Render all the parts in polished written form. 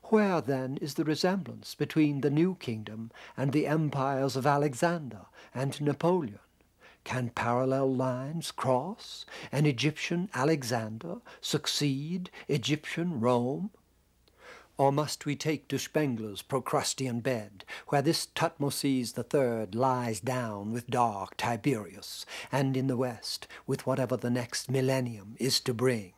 Where then is the resemblance between the New Kingdom and the empires of Alexander and Napoleon? Can parallel lines cross? An Egyptian Alexander succeed Egyptian Rome? Or must we take de Spengler's Procrustean bed, where this Tutmosis III lies down with dark Tiberius, and in the west with whatever the next millennium is to bring?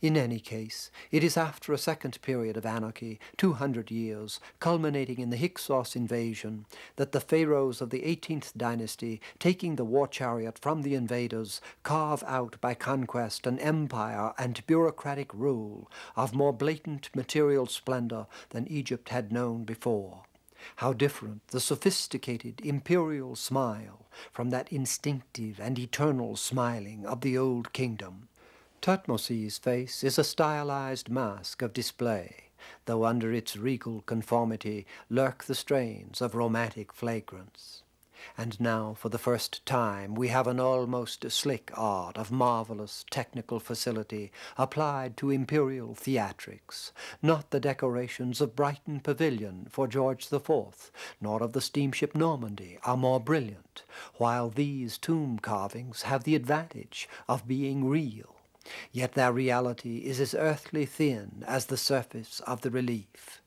In any case, it is after a second period of anarchy, 200 years, culminating in the Hyksos invasion, that the pharaohs of the 18th dynasty, taking the war chariot from the invaders, carve out by conquest an empire and bureaucratic rule of more blatant material splendor than Egypt had known before. How different the sophisticated imperial smile from that instinctive and eternal smiling of the old kingdom. Tutmosis' face is a stylized mask of display, though under its regal conformity lurk the strains of romantic flagrance. And now, for the first time, we have an almost slick art of marvelous technical facility applied to imperial theatrics, not the decorations of Brighton Pavilion for George IV, nor of the steamship Normandy, are more brilliant, while these tomb carvings have the advantage of being real. Yet their reality is as earthly thin as the surface of the relief.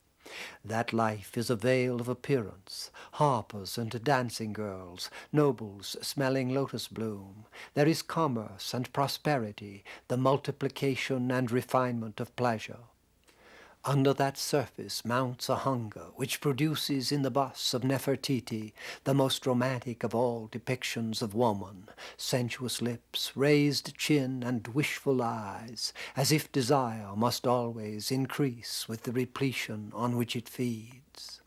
That life is a veil of appearance, harpers and dancing girls, nobles smelling lotus bloom. There is commerce and prosperity, the multiplication and refinement of pleasure. Under that surface mounts a hunger which produces in the bust of Nefertiti the most romantic of all depictions of woman, sensuous lips, raised chin, and wishful eyes, as if desire must always increase with the repletion on which it feeds.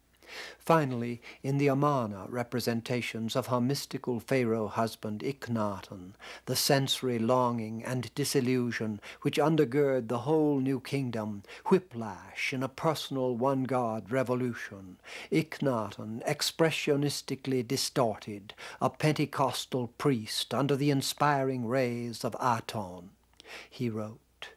Finally, in the Amarna representations of her mystical pharaoh husband Iknaton, the sensory longing and disillusion which undergird the whole new kingdom, whiplash in a personal one-god revolution, Iknaton expressionistically distorted, a Pentecostal priest under the inspiring rays of Aton. He wrote,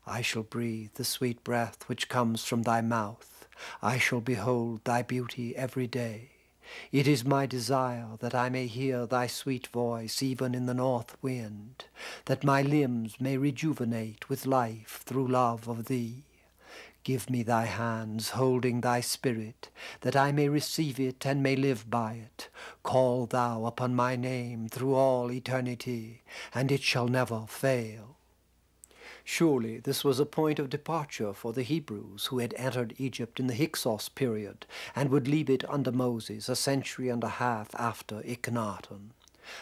"I shall breathe the sweet breath which comes from thy mouth. I shall behold thy beauty every day. It is my desire that I may hear thy sweet voice even in the north wind, that my limbs may rejuvenate with life through love of thee. Give me thy hands holding thy spirit, that I may receive it and may live by it. Call thou upon my name through all eternity, and it shall never fail." Surely this was a point of departure for the Hebrews who had entered Egypt in the Hyksos period and would leave it under Moses a century and a half after Iknaton.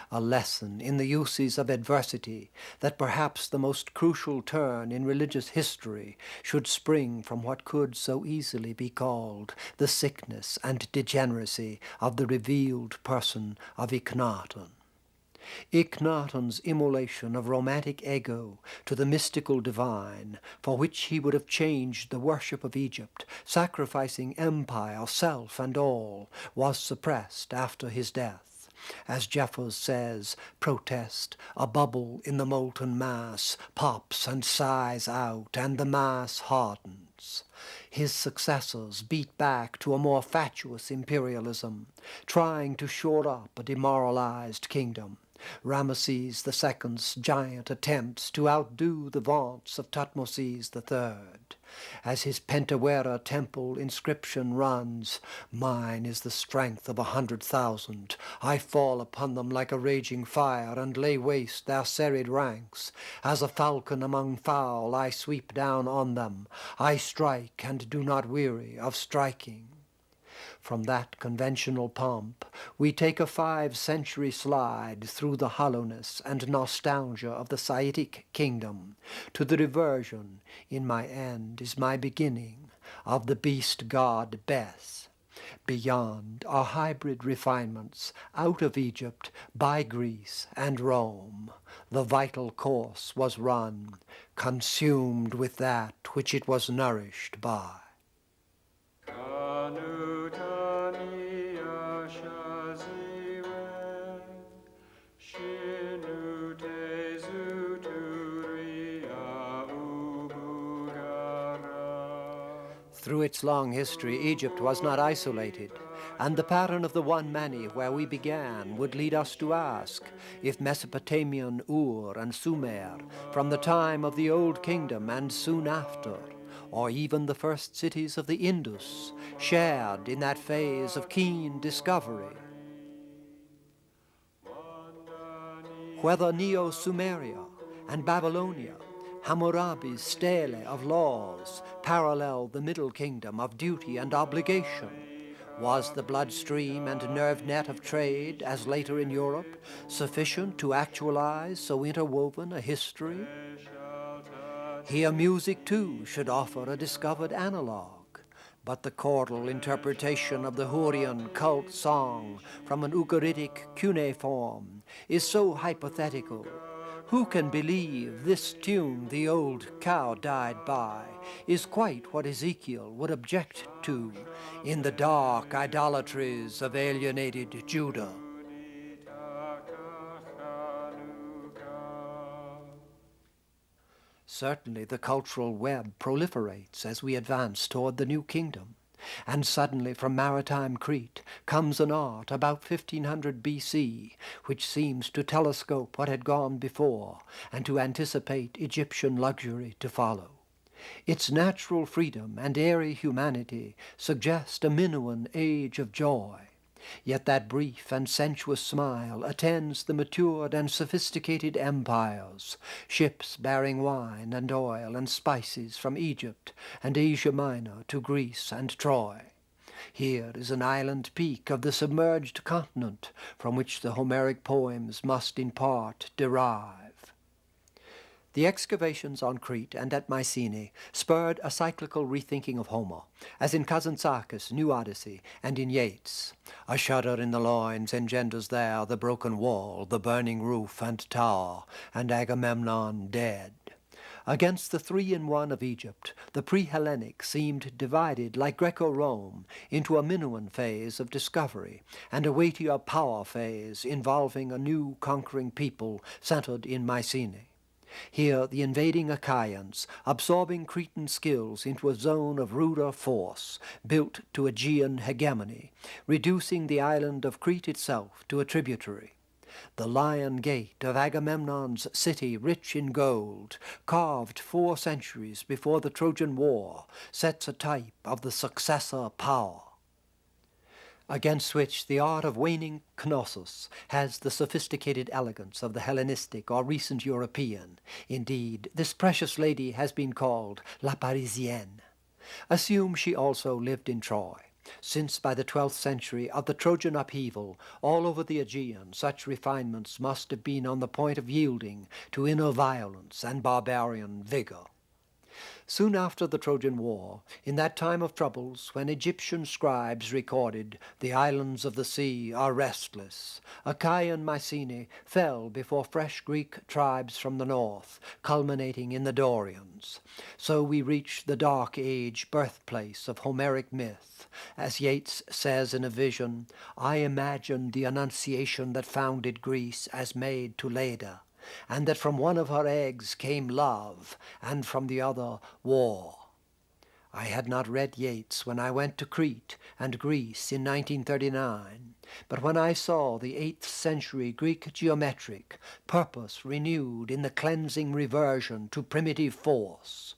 A lesson in the uses of adversity, that perhaps the most crucial turn in religious history should spring from what could so easily be called the sickness and degeneracy of the revealed person of Iknaton. Iknaton's immolation of romantic ego to the mystical divine, for which he would have changed the worship of Egypt, sacrificing empire, self, and all, was suppressed after his death. As Jeffers says, protest, a bubble in the molten mass, pops and sighs out, and the mass hardens. His successors beat back to a more fatuous imperialism, trying to shore up a demoralized kingdom. Ramesses II's giant attempts to outdo the vaunts of Tutmosis III. As his Pentawera temple inscription runs, "Mine is the strength of 100,000. I fall upon them like a raging fire and lay waste their serried ranks. As a falcon among fowl I sweep down on them. I strike and do not weary of striking." From that conventional pomp, we take a 5-century slide through the hollowness and nostalgia of the Saitic kingdom to the reversion, "In my end is my beginning," of the beast god Bes. Beyond are hybrid refinements, out of Egypt, by Greece and Rome. The vital course was run, consumed with that which it was nourished by. Through its long history, Egypt was not isolated, and the pattern of the one many where we began would lead us to ask if Mesopotamian Ur and Sumer, from the time of the Old Kingdom and soon after, or even the first cities of the Indus, shared in that phase of keen discovery. Whether Neo-Sumeria and Babylonia, Hammurabi's stele of laws, parallel the Middle Kingdom of duty and obligation. Was the bloodstream and nerve net of trade, as later in Europe, sufficient to actualize so interwoven a history? Here music too should offer a discovered analog, but the chordal interpretation of the Hurrian cult song from an Ugaritic cuneiform is so hypothetical. Who can believe this tune the old cow died by is quite what Ezekiel would object to in the dark idolatries of alienated Judah? Certainly the cultural web proliferates as we advance toward the New Kingdom, and suddenly from maritime Crete comes an art about 1500 BC, which seems to telescope what had gone before and to anticipate Egyptian luxury to follow. Its natural freedom and airy humanity suggest a Minoan age of joy. Yet that brief and sensuous smile attends the matured and sophisticated empires, ships bearing wine and oil and spices from Egypt and Asia Minor to Greece and Troy. Here is an island peak of the submerged continent from which the Homeric poems must in part derive. The excavations on Crete and at Mycenae spurred a cyclical rethinking of Homer, as in Kazantzakis' New Odyssey and in Yeats. A shudder in the loins engenders there the broken wall, the burning roof and tower, and Agamemnon dead. Against the three-in-one of Egypt, the pre-Hellenic seemed divided like Greco-Rome into a Minoan phase of discovery and a weightier power phase involving a new conquering people centered in Mycenae. Here the invading Achaeans, absorbing Cretan skills into a zone of ruder force, built to Aegean hegemony, reducing the island of Crete itself to a tributary. The Lion Gate of Agamemnon's city rich in gold, carved 4 centuries before the Trojan War, sets a type of the successor power, against which the art of waning Knossos has the sophisticated elegance of the Hellenistic or recent European. Indeed, this precious lady has been called La Parisienne. Assume she also lived in Troy, since by the 12th century of the Trojan upheaval all over the Aegean such refinements must have been on the point of yielding to inner violence and barbarian vigor. Soon after the Trojan War, in that time of troubles when Egyptian scribes recorded, "The islands of the sea are restless," Achaean Mycenae fell before fresh Greek tribes from the north, culminating in the Dorians. So we reach the Dark Age birthplace of Homeric myth. As Yeats says in a vision, "I imagined the Annunciation that founded Greece as maid to Leda, and that from one of her eggs came love, and from the other war." I had not read Yeats when I went to Crete and Greece in 1939, but when I saw the 8th century Greek geometric, purpose renewed in the cleansing reversion to primitive force,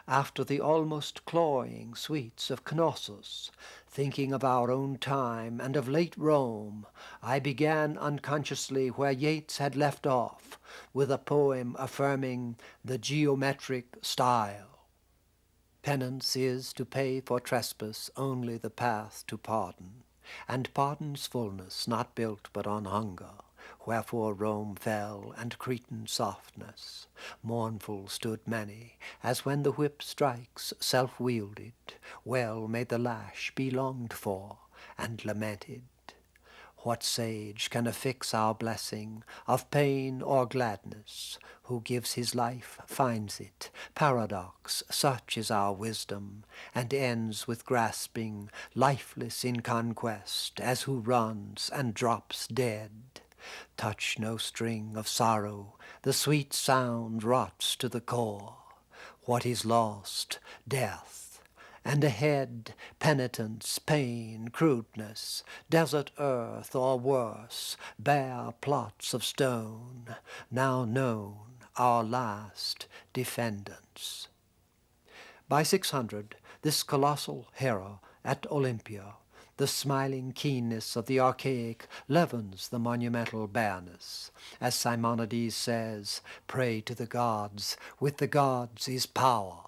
after the almost cloying sweets of Knossos, thinking of our own time and of late Rome, I began unconsciously where Yeats had left off, with a poem affirming the geometric style. Penance is to pay for trespass only the path to pardon, and pardon's fullness not built but on hunger. Wherefore Rome fell, and Cretan softness. Mournful stood many, as when the whip strikes self-wielded. Well may the lash be longed for and lamented. What sage can affix our blessing of pain or gladness? Who gives his life finds it. Paradox, such is our wisdom, and ends with grasping, lifeless in conquest, as who runs and drops dead. Touch no string of sorrow, the sweet sound rots to the core. What is lost? Death. and ahead penitence, pain, crudeness, desert earth or worse, bare plots of stone, now known our last defendants. By 600, this colossal hero at Olympia, the smiling keenness of the archaic leavens the monumental bareness. As Simonides says, pray to the gods, with the gods is power.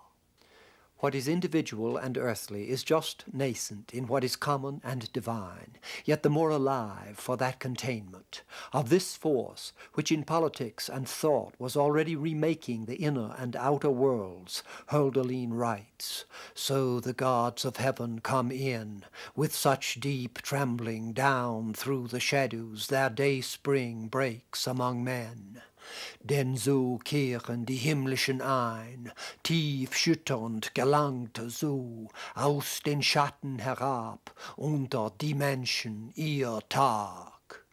What is individual and earthly is just nascent in what is common and divine, yet the more alive for that containment of this force which in politics and thought was already remaking the inner and outer worlds, Hölderlin writes, so the gods of heaven come in, with such deep trembling down through the shadows their day spring breaks among men. Denn so kehren die himmlischen ein, tief schütternd gelangte so aus den Schatten herab unter die Menschen ihr Tag.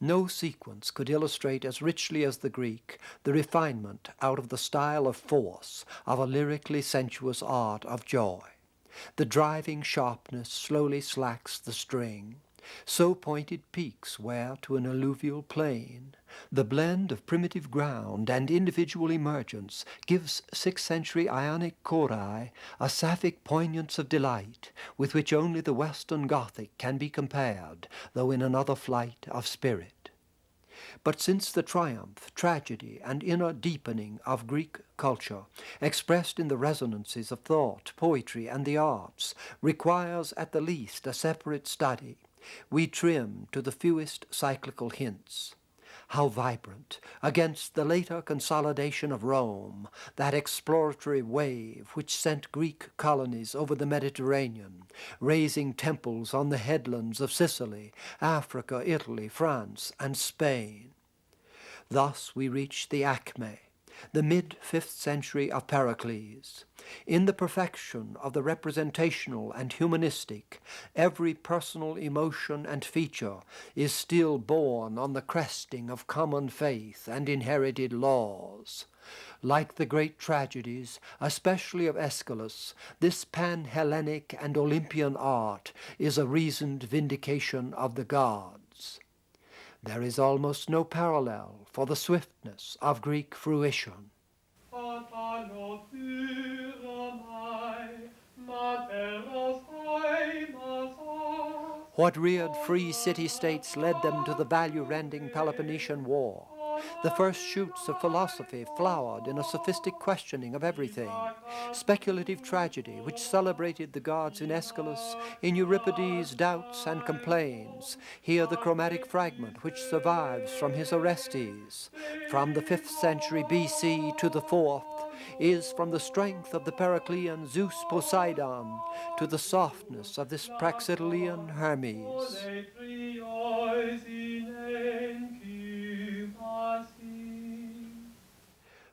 No sequence could illustrate as richly as the Greek the refinement out of the style of force of a lyrically sensuous art of joy. The driving sharpness slowly slacks the string, so pointed peaks wear to an alluvial plain. The blend of primitive ground and individual emergence gives 6th century Ionic chorai a sapphic poignance of delight with which only the Western Gothic can be compared, though in another flight of spirit. But since the triumph, tragedy, and inner deepening of Greek culture, expressed in the resonances of thought, poetry, and the arts, requires at the least a separate study, we trim to the fewest cyclical hints. How vibrant, against the later consolidation of Rome, that exploratory wave which sent Greek colonies over the Mediterranean, raising temples on the headlands of Sicily, Africa, Italy, France, and Spain. Thus we reach the acme, the mid-5th century of Pericles. In the perfection of the representational and humanistic, every personal emotion and feature is still born on the cresting of common faith and inherited laws. Like the great tragedies, especially of Aeschylus, this pan-Hellenic and Olympian art is a reasoned vindication of the gods. There is almost no parallel for the swiftness of Greek fruition. What reared free city-states led them to the value-rending Peloponnesian War. The first shoots of philosophy flowered in a sophistic questioning of everything. Speculative tragedy, which celebrated the gods in Aeschylus, in Euripides' doubts and complains. Here the chromatic fragment which survives from his Orestes. From the 5th century BC to the 4th, is from the strength of the Periclean Zeus Poseidon to the softness of this Praxitelean Hermes.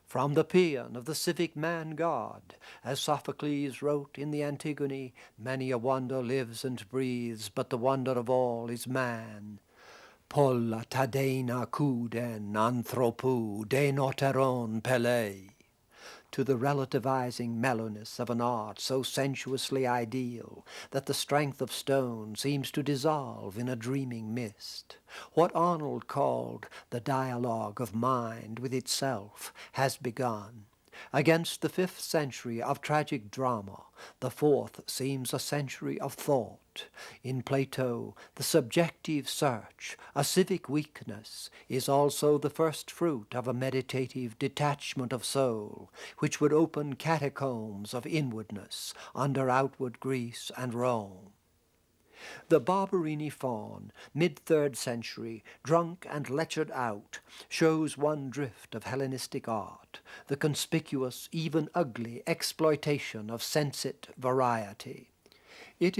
From the paean of the civic man-god, as Sophocles wrote in the Antigone, many a wonder lives and breathes, but the wonder of all is man. Polla tadena kuden anthropou denoteron pelei. To the relativizing mellowness of an art so sensuously ideal that the strength of stone seems to dissolve in a dreaming mist. What Arnold called the dialogue of mind with itself has begun. Against the 5th century of tragic drama, the 4th seems a century of thought. In Plato, the subjective search, a civic weakness, is also the first fruit of a meditative detachment of soul, which would open catacombs of inwardness under outward Greece and Rome. The Barberini faun, mid-3rd century, drunk and lectured out, shows one drift of Hellenistic art, the conspicuous, even ugly, exploitation of sensate variety. It